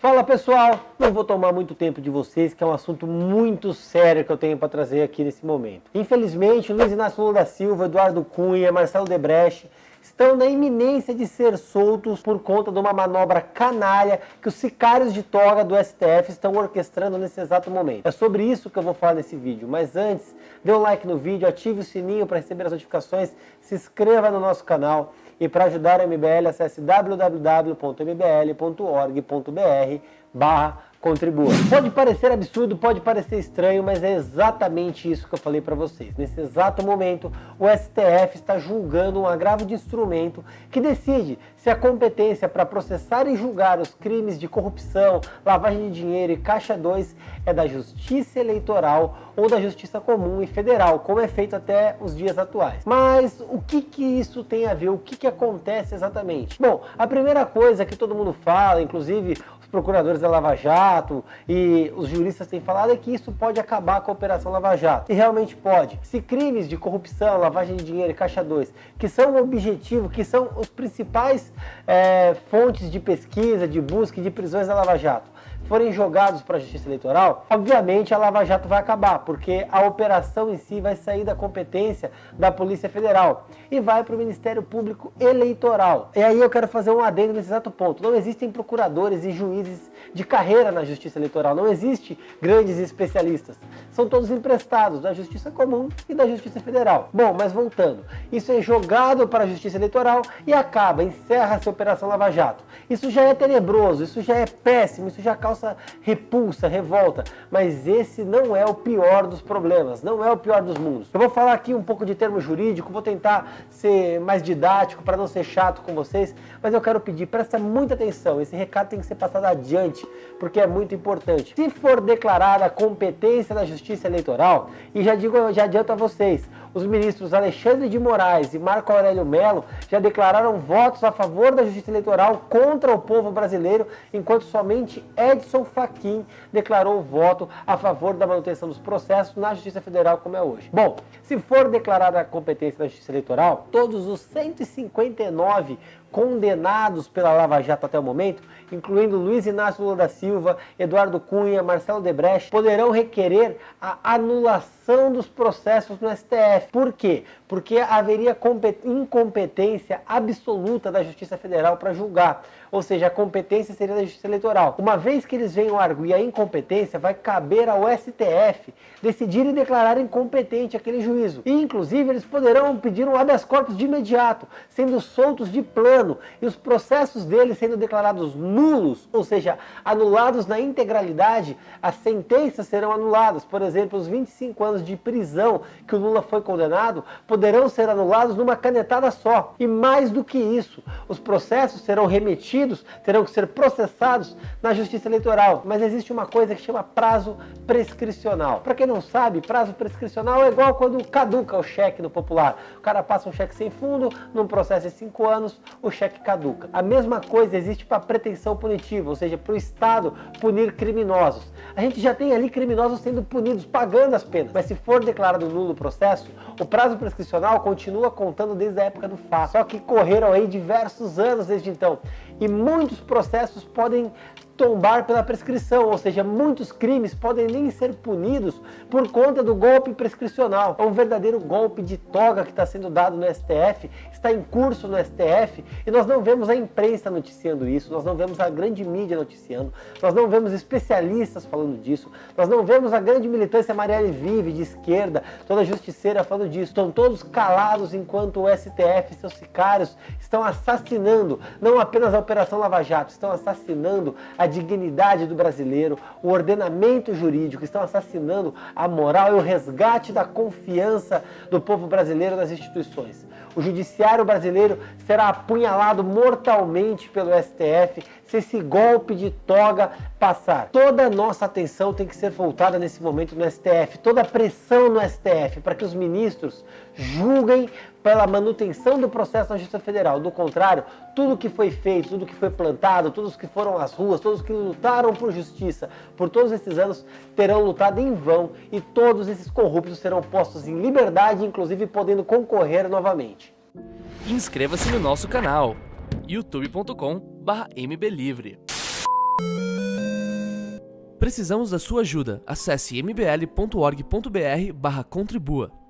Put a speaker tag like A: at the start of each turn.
A: Fala pessoal, não vou tomar muito tempo de vocês, que é um assunto muito sério que eu tenho para trazer aqui nesse momento. Infelizmente, Luiz Inácio Lula da Silva, Eduardo Cunha, Marcelo Debrecht estão na iminência de ser soltos por conta de uma manobra canalha que os sicários de toga do STF estão orquestrando nesse exato momento. É sobre isso que eu vou falar nesse vídeo, mas antes, dê um like no vídeo, ative o sininho para receber as notificações, se inscreva no nosso canal e para ajudar a MBL, acesse www.mbl.org.br/contribua. Pode parecer absurdo, pode parecer estranho, mas é exatamente isso que eu falei para vocês. Nesse exato momento, o STF está julgando um agravo de instrumento que decide se a competência para processar e julgar os crimes de corrupção, lavagem de dinheiro e Caixa 2 é da Justiça Eleitoral ou da Justiça Comum e Federal, como é feito até os dias atuais. Mas o que isso tem a ver? O que acontece exatamente? Bom, a primeira coisa que todo mundo fala, inclusive os procuradores da Lava Jato e os juristas têm falado, é que isso pode acabar com a Operação Lava Jato. E realmente pode. Se crimes de corrupção, lavagem de dinheiro e Caixa 2, que são o objetivo, que são os principais fontes de pesquisa, de busca e de prisões da Lava Jato, forem jogados para a Justiça Eleitoral, obviamente a Lava Jato vai acabar, porque a operação em si vai sair da competência da Polícia Federal e vai para o Ministério Público Eleitoral. E aí eu quero fazer um adendo nesse exato ponto. Não existem procuradores e juízes de carreira na Justiça Eleitoral, não existe grandes especialistas. São todos emprestados da Justiça Comum e da Justiça Federal. Bom, mas voltando, isso é jogado para a Justiça Eleitoral e acaba, encerra-se a Operação Lava Jato. Isso já é tenebroso, isso já é péssimo, isso já causa repulsa, revolta, mas esse não é o pior dos problemas, não é o pior dos mundos. Eu vou falar aqui um pouco de termo jurídico, vou tentar ser mais didático para não ser chato com vocês, mas eu quero pedir, presta muita atenção, esse recado tem que ser passado adiante, porque é muito importante. Se for declarada a competência da Justiça Eleitoral, e já adianto a vocês, os ministros Alexandre de Moraes e Marco Aurélio Mello já declararam votos a favor da Justiça Eleitoral contra o povo brasileiro, enquanto somente Edson Fachin declarou o voto a favor da manutenção dos processos na Justiça Federal, como é hoje. Bom, se for declarada a competência da Justiça Eleitoral, todos os 159 condenados pela Lava Jato até o momento, incluindo Luiz Inácio Lula da Silva, Eduardo Cunha, Marcelo Debrecht, poderão requerer a anulação dos processos no STF. Por quê? Porque haveria incompetência absoluta da Justiça Federal para julgar, ou seja, a competência seria da Justiça Eleitoral. Uma vez que eles venham arguir a incompetência, vai caber ao STF decidir e declarar incompetente aquele juízo. E, inclusive, eles poderão pedir um habeas corpus de imediato, sendo soltos de plano, e os processos deles sendo declarados nulos, ou seja, anulados na integralidade, as sentenças serão anuladas. Por exemplo, os 25 anos de prisão que o Lula foi condenado poderão ser anulados numa canetada só. E mais do que isso, os processos serão remetidos, terão que ser processados na Justiça Eleitoral. Mas existe uma coisa que chama prazo prescricional. Para quem não sabe, prazo prescricional é igual quando caduca o cheque no popular. O cara passa um cheque sem fundo, num processo de 5 anos, o cheque caduca. A mesma coisa existe para pretensão punitiva, ou seja, para o Estado punir criminosos. A gente já tem ali criminosos sendo punidos, pagando as penas. Mas se for declarado nulo o processo, o prazo prescricional continua contando desde a época do fato. Só que correram aí diversos anos desde então. E muitos processos podem tombar pela prescrição, ou seja, muitos crimes podem nem ser punidos por conta do golpe prescricional. É um verdadeiro golpe de toga que está sendo dado no STF, está em curso no STF, e nós não vemos a imprensa noticiando isso, nós não vemos a grande mídia noticiando, nós não vemos especialistas falando disso, nós não vemos a grande militância Marielle Vive, de esquerda, toda justiceira falando disso. Estão todos calados enquanto o STF e seus sicários estão assassinando, não apenas a Operação Lava Jato, estão assassinando a dignidade do brasileiro, o ordenamento jurídico, estão assassinando a moral e o resgate da confiança do povo brasileiro nas instituições. O judiciário brasileiro será apunhalado mortalmente pelo STF se esse golpe de toga passar. Toda a nossa atenção tem que ser voltada nesse momento no STF, toda a pressão no STF para que os ministros julguem pela manutenção do processo na Justiça Federal. Do contrário, tudo que foi feito, tudo que foi plantado, todos que foram às ruas, todos que lutaram por justiça por todos esses anos terão lutado em vão e todos esses corruptos serão postos em liberdade, inclusive podendo concorrer novamente.
B: Inscreva-se no nosso canal youtube.com/mblivre. Precisamos da sua ajuda. Acesse mbl.org.br/contribua.